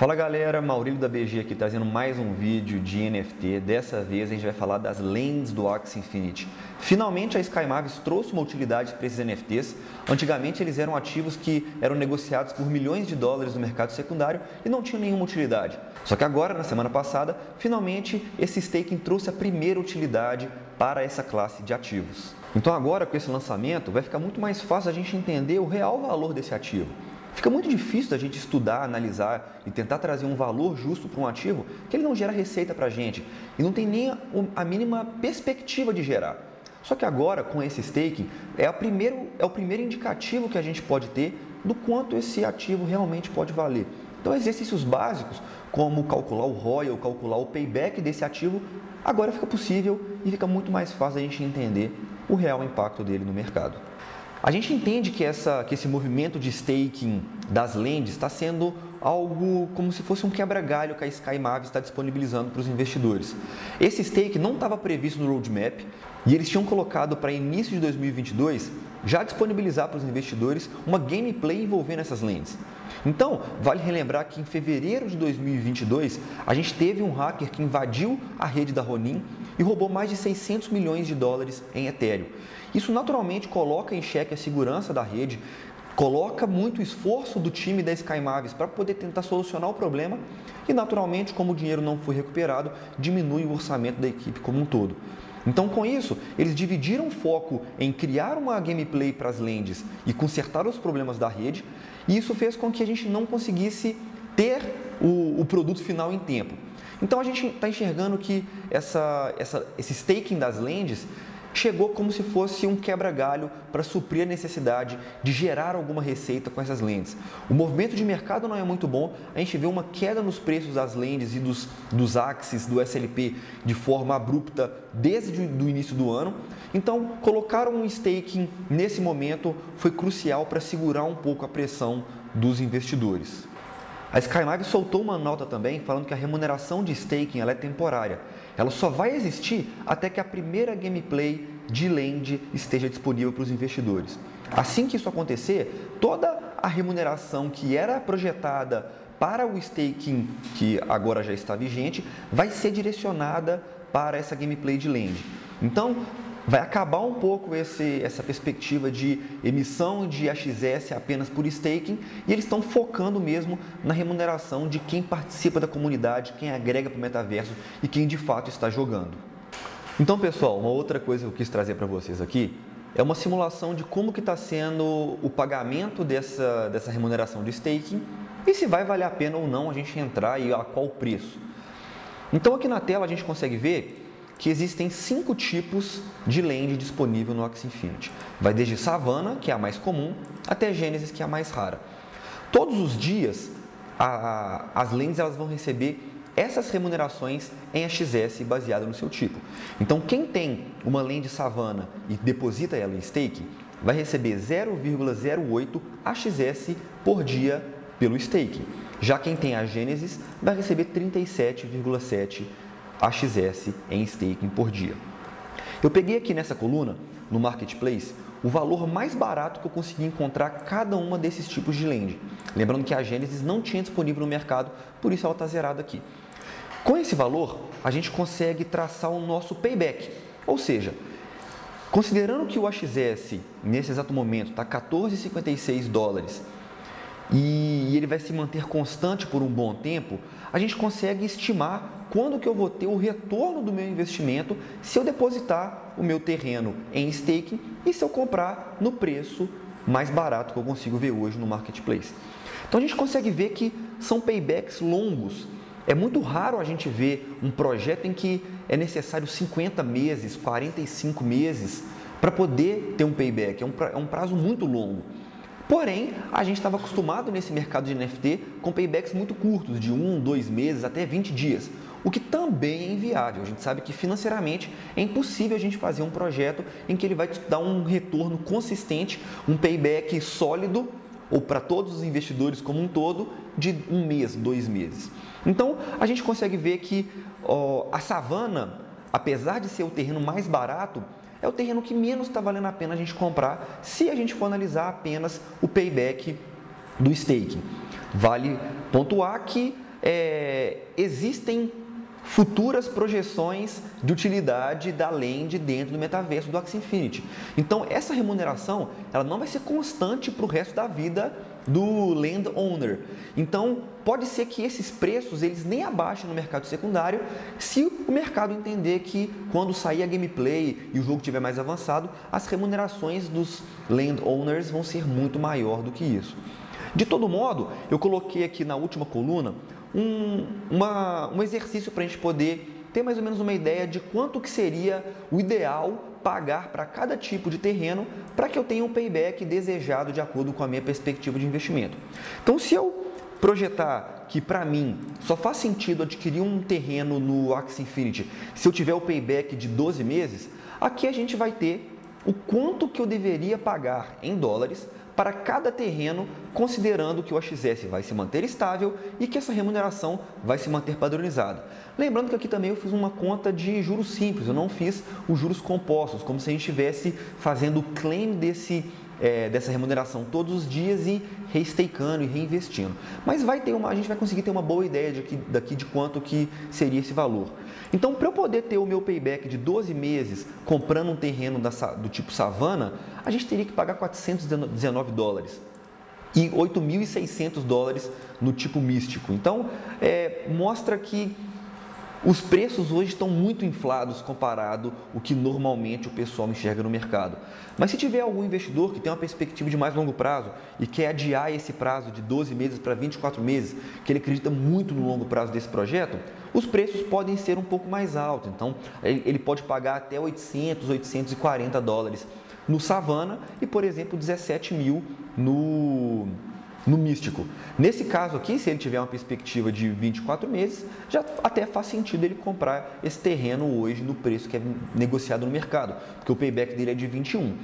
Fala galera, Maurílio da BG aqui trazendo mais um vídeo de NFT. Dessa vez a gente vai falar das lentes do Axie Infinity. Finalmente a SkyMavis trouxe uma utilidade para esses NFTs. Antigamente eles eram ativos que eram negociados por milhões de dólares no mercado secundário e não tinham nenhuma utilidade. Só que agora, na semana passada, finalmente esse staking trouxe a primeira utilidade para essa classe de ativos. Então agora, com esse lançamento, vai ficar muito mais fácil a gente entender o real valor desse ativo. Fica muito difícil da gente estudar, analisar e tentar trazer um valor justo para um ativo que ele não gera receita para a gente e não tem nem a mínima perspectiva de gerar. Só que agora, com esse staking, é o primeiro indicativo que a gente pode ter do quanto esse ativo realmente pode valer. Então, exercícios básicos, como calcular o ROI ou calcular o payback desse ativo, agora fica possível e fica muito mais fácil a gente entender o real impacto dele no mercado. A gente entende que esse movimento de staking das lentes está sendo algo como se fosse um quebra-galho que a SkyMavis está disponibilizando para os investidores. Esse stake não estava previsto no roadmap e eles tinham colocado para início de 2022 já disponibilizar para os investidores uma gameplay envolvendo essas lentes. Então, vale relembrar que em fevereiro de 2022, a gente teve um hacker que invadiu a rede da Ronin e roubou mais de 600 milhões de dólares em Ethereum. Isso naturalmente coloca em xeque a segurança da rede, coloca muito esforço do time da SkyMavis para poder tentar solucionar o problema e, naturalmente, como o dinheiro não foi recuperado, diminui o orçamento da equipe como um todo. Então, com isso, eles dividiram o foco em criar uma gameplay para as lentes e consertar os problemas da rede, e isso fez com que a gente não conseguisse ter o produto final em tempo. Então, a gente está enxergando que esse staking das lentes chegou como se fosse um quebra-galho para suprir a necessidade de gerar alguma receita com essas lentes. O movimento de mercado não é muito bom, a gente vê uma queda nos preços das lentes e dos Axies, do SLP, de forma abrupta desde o início do ano. Então, colocar um staking nesse momento foi crucial para segurar um pouco a pressão dos investidores. A SkyMavis soltou uma nota também falando que a remuneração de staking ela é temporária. Ela só vai existir até que a primeira gameplay de lend esteja disponível para os investidores. Assim que isso acontecer, toda a remuneração que era projetada para o staking, que agora já está vigente, vai ser direcionada para essa gameplay de lend. Então, vai acabar um pouco essa perspectiva de emissão de AXS apenas por staking e eles estão focando mesmo na remuneração de quem participa da comunidade, quem agrega para o metaverso e quem de fato está jogando. Então, pessoal, uma outra coisa que eu quis trazer para vocês aqui é uma simulação de como que está sendo o pagamento dessa remuneração de staking e se vai valer a pena ou não a gente entrar e a qual preço. Então, aqui na tela a gente consegue ver que existem 5 tipos de lend disponível no Axie Infinity. Vai desde Savannah, que é a mais comum, até Genesis, que é a mais rara. Todos os dias, as lentes elas vão receber essas remunerações em AXS baseado no seu tipo. Então, quem tem uma lend Savannah e deposita ela em staking, vai receber 0,08 AXS por dia pelo staking. Já quem tem a Genesis vai receber 37,7 AXS em staking por dia. Eu peguei aqui nessa coluna, no Marketplace, o valor mais barato que eu consegui encontrar cada uma desses tipos de lend. Lembrando que a Genesis não tinha disponível no mercado, por isso ela está zerada aqui. Com esse valor, a gente consegue traçar o nosso payback, ou seja, considerando que o AXS nesse exato momento está 14,56 dólares e ele vai se manter constante por um bom tempo, a gente consegue estimar quando que eu vou ter o retorno do meu investimento se eu depositar o meu terreno em staking e se eu comprar no preço mais barato que eu consigo ver hoje no Marketplace. Então a gente consegue ver que são paybacks longos. É muito raro a gente ver um projeto em que é necessário 50 meses, 45 meses para poder ter um payback. É um prazo muito longo. Porém, a gente estava acostumado nesse mercado de NFT com paybacks muito curtos, de 1, 2 meses até 20 dias, o que também é inviável. A gente sabe que financeiramente é impossível a gente fazer um projeto em que ele vai te dar um retorno consistente, um payback sólido, ou para todos os investidores como um todo, de 1 mês, 2 meses. Então, a gente consegue ver que a Savannah, apesar de ser o terreno mais barato, é o terreno que menos está valendo a pena a gente comprar se a gente for analisar apenas o payback do staking. Vale pontuar que existem futuras projeções de utilidade da Land dentro do metaverso do Axie Infinity. Então, essa remuneração ela não vai ser constante para o resto da vida do landowner. Então, pode ser que esses preços eles nem abaixem no mercado secundário se o mercado entender que quando sair a gameplay e o jogo estiver mais avançado, as remunerações dos landowners vão ser muito maior do que isso. De todo modo, eu coloquei aqui na última coluna um exercício para a gente poder ter mais ou menos uma ideia de quanto que seria o ideal pagar para cada tipo de terreno para que eu tenha um payback desejado de acordo com a minha perspectiva de investimento. Então, se eu projetar que para mim só faz sentido adquirir um terreno no Axie Infinity se eu tiver o payback de 12 meses, aqui a gente vai ter o quanto que eu deveria pagar em dólares para cada terreno, considerando que o AXS vai se manter estável e que essa remuneração vai se manter padronizada. Lembrando que aqui também eu fiz uma conta de juros simples, eu não fiz os juros compostos, como se a gente estivesse fazendo o claim dessa remuneração todos os dias e restakeando e reinvestindo. Mas a gente vai conseguir ter uma boa ideia daqui de quanto que seria esse valor. Então, para eu poder ter o meu payback de 12 meses comprando um terreno do tipo Savannah, a gente teria que pagar 419 dólares e 8.600 dólares no tipo místico. Então, mostra que os preços hoje estão muito inflados comparado ao que normalmente o pessoal enxerga no mercado. Mas se tiver algum investidor que tem uma perspectiva de mais longo prazo e quer adiar esse prazo de 12 meses para 24 meses, que ele acredita muito no longo prazo desse projeto, os preços podem ser um pouco mais altos. Então, ele pode pagar até 800, 840 dólares no Savannah e, por exemplo, 17 mil no místico. Nesse caso aqui, se ele tiver uma perspectiva de 24 meses, já até faz sentido ele comprar esse terreno hoje no preço que é negociado no mercado, porque o payback dele é de 21.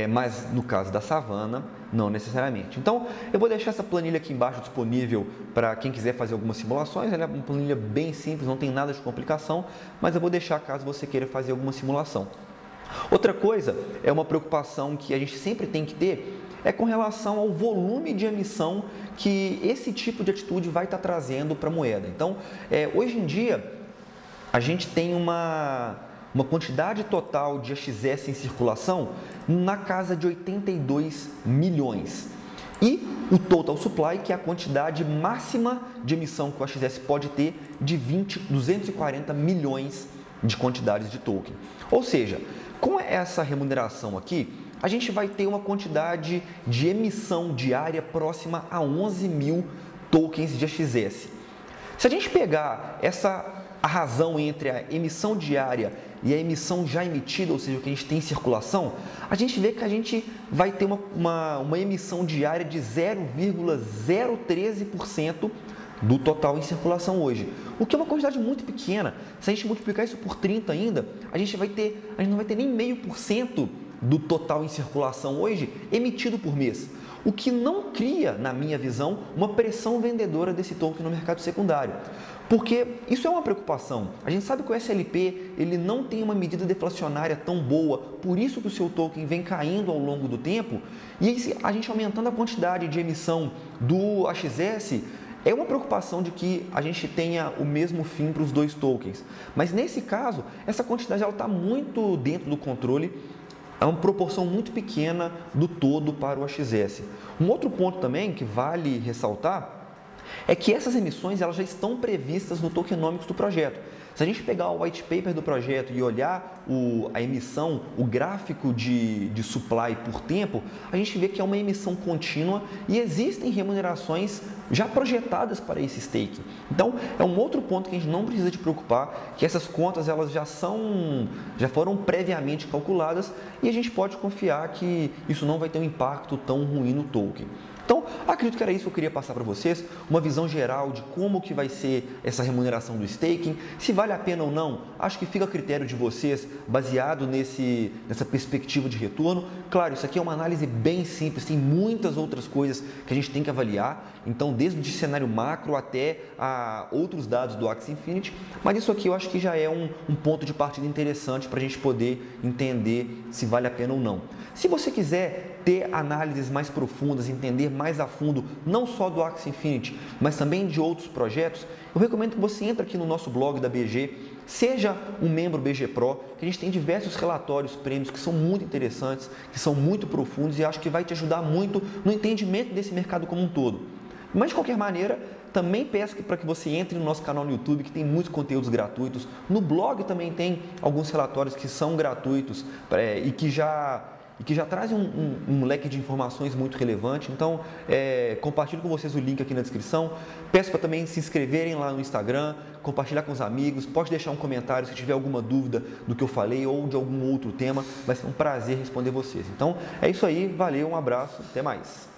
Mas no caso da Savannah, não necessariamente. Então, eu vou deixar essa planilha aqui embaixo disponível para quem quiser fazer algumas simulações. Ela é uma planilha bem simples, não tem nada de complicação, mas eu vou deixar caso você queira fazer alguma simulação. Outra coisa, é uma preocupação que a gente sempre tem que ter, é com relação ao volume de emissão que esse tipo de atitude vai estar trazendo para a moeda. Então, hoje em dia, a gente tem uma quantidade total de AXS em circulação na casa de 82 milhões. E o total supply, que é a quantidade máxima de emissão que o AXS pode ter, de 240 milhões de quantidades de token. Ou seja, com essa remuneração aqui, a gente vai ter uma quantidade de emissão diária próxima a 11 mil tokens de AXS. Se a gente pegar a razão entre a emissão diária e a emissão já emitida, ou seja, o que a gente tem em circulação, a gente vê que a gente vai ter uma emissão diária de 0,013% do total em circulação hoje, o que é uma quantidade muito pequena. Se a gente multiplicar isso por 30 ainda, a gente não vai ter nem 0,5% do total em circulação hoje emitido por mês, o que não cria, na minha visão, uma pressão vendedora desse token no mercado secundário, porque isso é uma preocupação. A gente sabe que o SLP ele não tem uma medida deflacionária tão boa, por isso que o seu token vem caindo ao longo do tempo, e a gente aumentando a quantidade de emissão do AXS, é uma preocupação de que a gente tenha o mesmo fim para os dois tokens. Mas nesse caso, essa quantidade está muito dentro do controle, é uma proporção muito pequena do todo para o AXS. Um outro ponto também que vale ressaltar é que essas emissões elas já estão previstas no tokenomics do projeto. Se a gente pegar o white paper do projeto e olhar a emissão, o gráfico de supply por tempo, a gente vê que é uma emissão contínua e existem remunerações já projetadas para esse stake. Então, é um outro ponto que a gente não precisa de preocupar, que essas contas elas já foram previamente calculadas e a gente pode confiar que isso não vai ter um impacto tão ruim no token. Então, acredito que era isso que eu queria passar para vocês, uma visão geral de como que vai ser essa remuneração do staking, se vale a pena ou não, acho que fica a critério de vocês, baseado nessa perspectiva de retorno. Claro, isso aqui é uma análise bem simples, tem muitas outras coisas que a gente tem que avaliar, então desde o cenário macro até outros dados do Axie Infinity, mas isso aqui eu acho que já é um ponto de partida interessante para a gente poder entender se vale a pena ou não. Se você quiser ter análises mais profundas, entender mais a fundo, não só do Axie Infinity, mas também de outros projetos, eu recomendo que você entre aqui no nosso blog da BG, seja um membro BG Pro, que a gente tem diversos relatórios, prêmios que são muito interessantes, que são muito profundos e acho que vai te ajudar muito no entendimento desse mercado como um todo. Mas, de qualquer maneira, também peço para que você entre no nosso canal no YouTube, que tem muitos conteúdos gratuitos. No blog também tem alguns relatórios que são gratuitos e que já trazem um leque de informações muito relevante. Então, compartilho com vocês o link aqui na descrição. Peço para também se inscreverem lá no Instagram, compartilhar com os amigos. Pode deixar um comentário se tiver alguma dúvida do que eu falei ou de algum outro tema. Vai ser um prazer responder vocês. Então, é isso aí. Valeu, um abraço. Até mais.